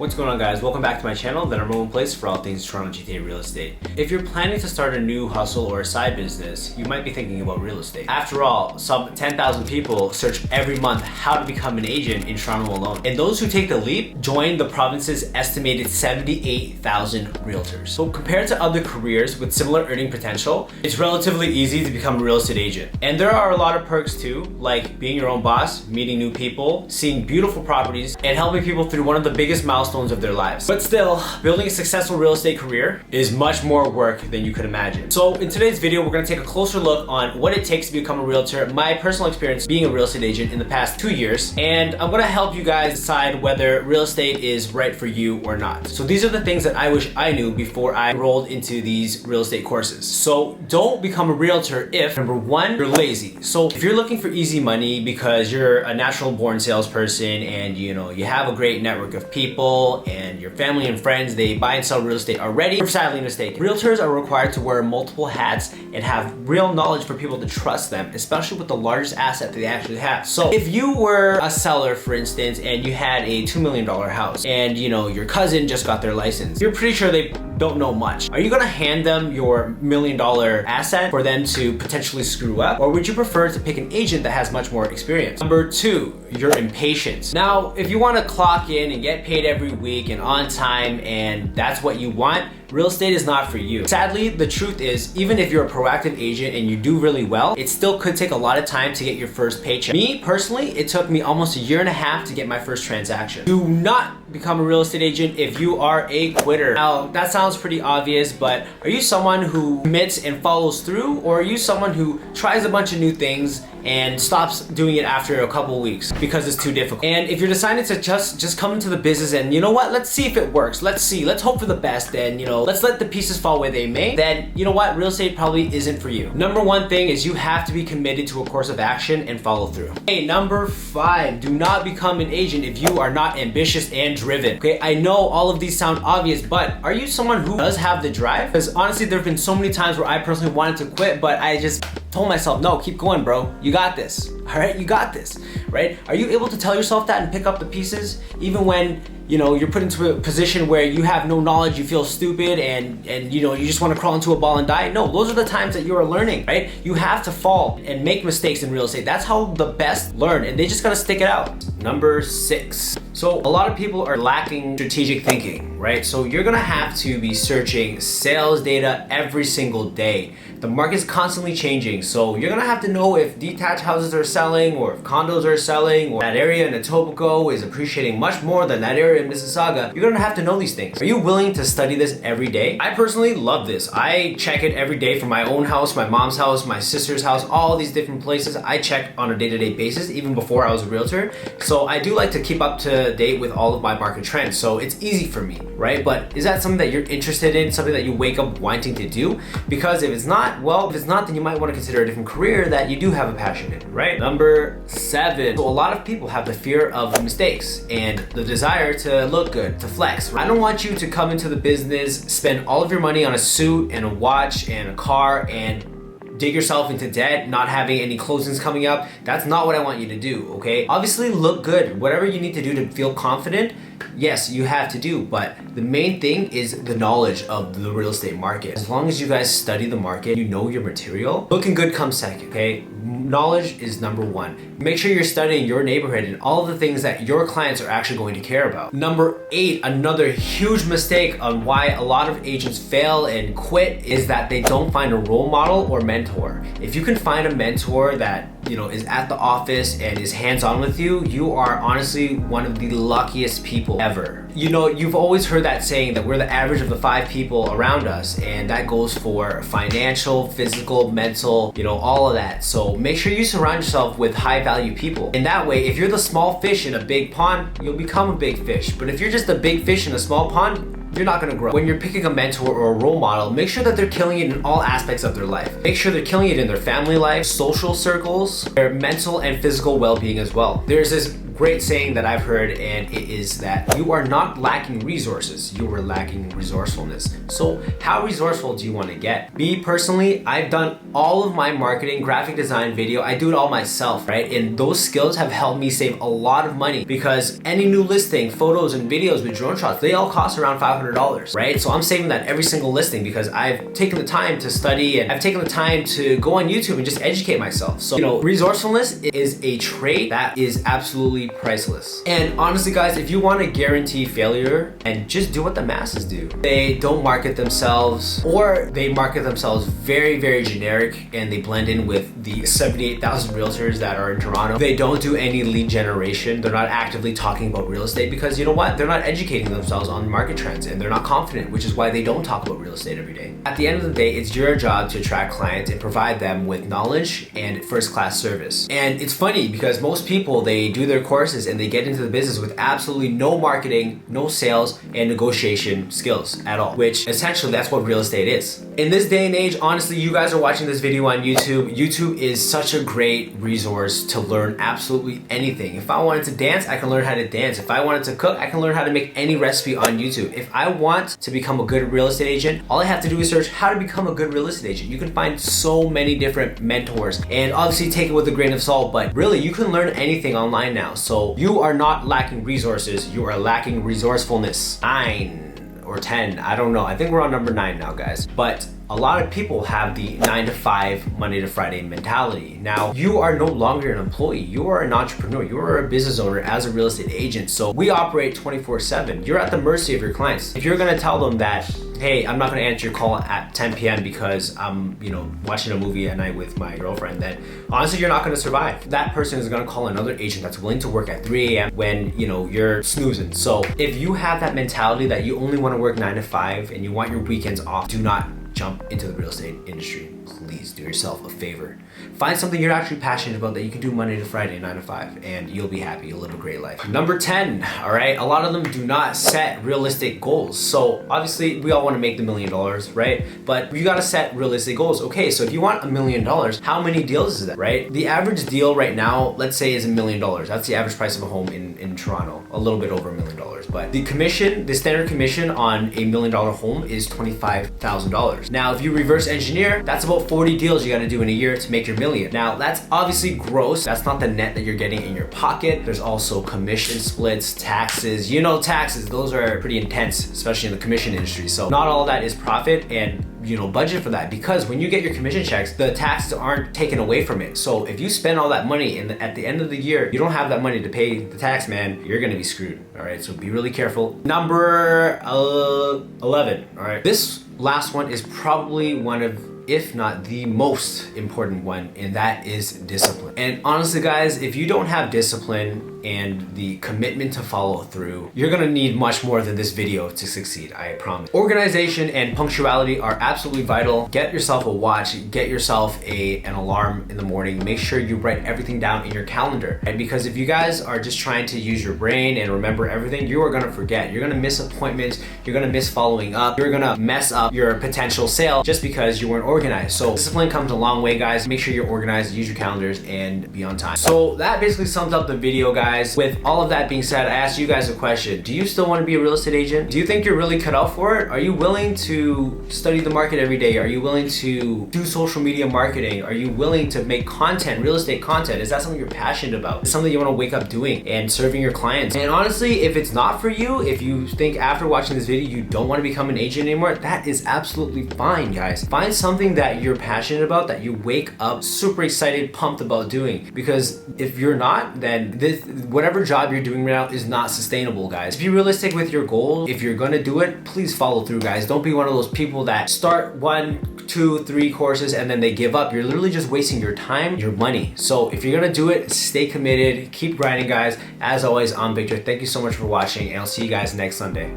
What's going on, guys? Welcome back to my channel, the number one place for all things Toronto GTA real estate. If you're planning to start a new hustle or a side business, you might be thinking about real estate. After all, some 10,000 people search every month how to become an agent in Toronto alone. And those who take the leap join the province's estimated 78,000 realtors. So compared to other careers with similar earning potential, it's relatively easy to become a real estate agent. And there are a lot of perks too, like being your own boss, meeting new people, seeing beautiful properties, and helping people through one of the biggest milestones of their lives. But still, building a successful real estate career is much more work than you could imagine. So in today's video, we're gonna take a closer look on what it takes to become a realtor, my personal experience being a real estate agent in the past 2 years, and I'm gonna help you guys decide whether real estate is right for you or not. So these are the things that I wish I knew before I enrolled into these real estate courses. So don't become a realtor if, number one, you're lazy. So if you're looking for easy money because you're a natural born salesperson and you have a great network of people and your family and friends, they buy and sell real estate already, you're sadly mistaken. Realtors are required to wear multiple hats and have real knowledge for people to trust them, especially with the largest asset that they actually have. So if you were a seller, for instance, and you had a $2 million house and your cousin just got their license, you're pretty sure they don't know much. Are you gonna hand them your $1 million asset for them to potentially screw up? Or would you prefer to pick an agent that has much more experience? Number two, your impatience. Now, if you wanna clock in and get paid every week and on time and that's what you want, real estate is not for you. Sadly, the truth is, even if you're a proactive agent and you do really well, it still could take a lot of time to get your first paycheck. Me, personally, it took me almost 1.5 years to get my first transaction. Do not become a real estate agent if you are a quitter. Now, that sounds pretty obvious, but are you someone who commits and follows through, or are you someone who tries a bunch of new things and stops doing it after a couple weeks because it's too difficult? And if you're deciding to just come into the business and let's see if it works, let's hope for the best, and let's let the pieces fall where they may, then real estate probably isn't for you. Number one thing is you have to be committed to a course of action and follow through. Okay, number 5, do not become an agent if you are not ambitious and driven. Okay, I know all of these sound obvious, but are you someone who does have the drive? Because honestly, there have been so many times where I personally wanted to quit, but I just told myself, no, keep going, bro. You got this. All right, you got this, right? Are you able to tell yourself that and pick up the pieces even when you're put into a position where you have no knowledge, you feel stupid, and you just want to crawl into a ball and die? No, those are the times that you are learning, right? You have to fall and make mistakes in real estate. That's how the best learn, and they just gotta stick it out. Number 6. So a lot of people are lacking strategic thinking, right? So you're gonna have to be searching sales data every single day. The market's constantly changing, so you're gonna have to know if detached houses are selling, or if condos are selling, or that area in Etobicoke is appreciating much more than that area in Mississauga. You're gonna have to know these things. Are you willing to study this every day? I personally love this. I check it every day for my own house, my mom's house, my sister's house, all these different places. I check on a day-to-day basis, even before I was a realtor. So I do like to keep up to date with all of my market trends. So it's easy for me, right? But is that something that you're interested in, something that you wake up wanting to do? Because if it's not, then you might want to consider a different career that you do have a passion in, right? Number 7. So a lot of people have the fear of mistakes and the desire to look good, to flex. I don't want you to come into the business, spend all of your money on a suit and a watch and a car and dig yourself into debt, not having any closings coming up. That's not what I want you to do, okay? Obviously, look good. Whatever you need to do to feel confident, yes, you have to do, but the main thing is the knowledge of the real estate market. As long as you guys study the market, you know your material, looking good comes second, okay? Knowledge is number 1. Make sure you're studying your neighborhood and all of the things that your clients are actually going to care about. Number 8, another huge mistake on why a lot of agents fail and quit is that they don't find a role model or mentor. If you can find a mentor that is at the office and is hands-on with you, you are honestly one of the luckiest people ever. You've always heard that saying that we're the average of the 5 people around us, and that goes for financial, physical, mental, all of that. So make sure you surround yourself with high-value people. In that way, if you're the small fish in a big pond, you'll become a big fish. But if you're just a big fish in a small pond, you're not gonna grow. When you're picking a mentor or a role model, make sure that they're killing it in all aspects of their life. Make sure they're killing it in their family life, social circles, their mental and physical well-being as well. There's this great saying that I've heard, and it is that you are not lacking resources, you are lacking resourcefulness. So how resourceful do you want to get? Me personally, I've done all of my marketing, graphic design, video, I do it all myself, right? And those skills have helped me save a lot of money because any new listing, photos and videos with drone shots, they all cost around $500, right? So I'm saving that every single listing because I've taken the time to study and I've taken the time to go on YouTube and just educate myself. So, resourcefulness is a trait that is absolutely priceless. And honestly, guys, if you want to guarantee failure and just do what the masses do, they don't market themselves, or they market themselves very, very generic and they blend in with the 78,000 realtors that are in Toronto. They don't do any lead generation. They're not actively talking about real estate because you know what? They're not educating themselves on market trends and they're not confident, which is why they don't talk about real estate every day. At the end of the day, it's your job to attract clients and provide them with knowledge and first-class service. And it's funny because most people, they do their courses and they get into the business with absolutely no marketing, no sales, and negotiation skills at all, which essentially that's what real estate is. In this day and age, honestly, you guys are watching this video on YouTube. YouTube is such a great resource to learn absolutely anything. If I wanted to dance, I can learn how to dance. If I wanted to cook, I can learn how to make any recipe on YouTube. If I want to become a good real estate agent, all I have to do is search how to become a good real estate agent. You can find so many different mentors and obviously take it with a grain of salt, but really you can learn anything online now. So you are not lacking resources, you are lacking resourcefulness. 9 or 10, I don't know. I think we're on number 9 now, guys. But a lot of people have the 9 to 5, Monday to Friday mentality. Now, you are no longer an employee. You are an entrepreneur. You are a business owner as a real estate agent. So we operate 24/7. You're at the mercy of your clients. If you're gonna tell them that, hey, I'm not gonna answer your call at 10 p.m. because I'm, watching a movie at night with my girlfriend, then honestly, you're not gonna survive. That person is gonna call another agent that's willing to work at 3 a.m. when, you're snoozing. So if you have that mentality that you only wanna work 9 to 5 and you want your weekends off, do not jump into the real estate industry. Please do yourself a favor. Find something you're actually passionate about that you can do Monday to Friday, 9 to 5, and you'll be happy. You'll live a great life. Number 10, all right? A lot of them do not set realistic goals. So obviously, we all want to make the $1 million, right? But you got to set realistic goals. Okay, so if you want $1 million, how many deals is that, right? The average deal right now, let's say, is $1 million. That's the average price of a home in Toronto, a little bit over $1 million. But the standard commission on a $1 million home is $25,000. Now, if you reverse engineer, that's about 40 deals you got to do in a year to make your million. Now, that's obviously gross. That's not the net that you're getting in your pocket. There's also commission splits, taxes. Taxes, those are pretty intense, especially in the commission industry. So not all of that is profit, and budget for that, because when you get your commission checks, the taxes aren't taken away from it. So if you spend all that money and at the end of the year, you don't have that money to pay the tax, man, you're gonna be screwed. All right, so be really careful. Number 11, all right. This last one is probably one of, if not the most important one, and that is discipline. And honestly, guys, if you don't have discipline and the commitment to follow through, you're gonna need much more than this video to succeed, I promise. Organization and punctuality are absolutely vital. Get yourself a watch, get yourself an alarm in the morning. Make sure you write everything down in your calendar, right? Because if you guys are just trying to use your brain and remember everything, you are gonna forget. You're gonna miss appointments, you're gonna miss following up, you're gonna mess up your potential sale just because you weren't organized. So discipline comes a long way, guys. Make sure you're organized, use your calendars, and be on time. So that basically sums up the video, guys. With all of that being said, I asked you guys a question. Do you still want to be a real estate agent? Do you think you're really cut out for it? Are you willing to study the market every day? Are you willing to do social media marketing? Are you willing to make content, real estate content? Is that something you're passionate about? Is something you want to wake up doing and serving your clients? And honestly, if it's not for you, if you think after watching this video you don't want to become an agent anymore, that is absolutely fine, guys. Find something that you're passionate about, that you wake up super excited, pumped about doing. Because if you're not, then whatever job you're doing right now is not sustainable, guys. Be realistic with your goals. If you're gonna do it, please follow through, guys. Don't be one of those people that start 1, 2, 3 courses and then they give up. You're literally just wasting your time, your money. So if you're gonna do it, stay committed, keep grinding, guys. As always, I'm Victor. Thank you so much for watching, and I'll see you guys next Sunday.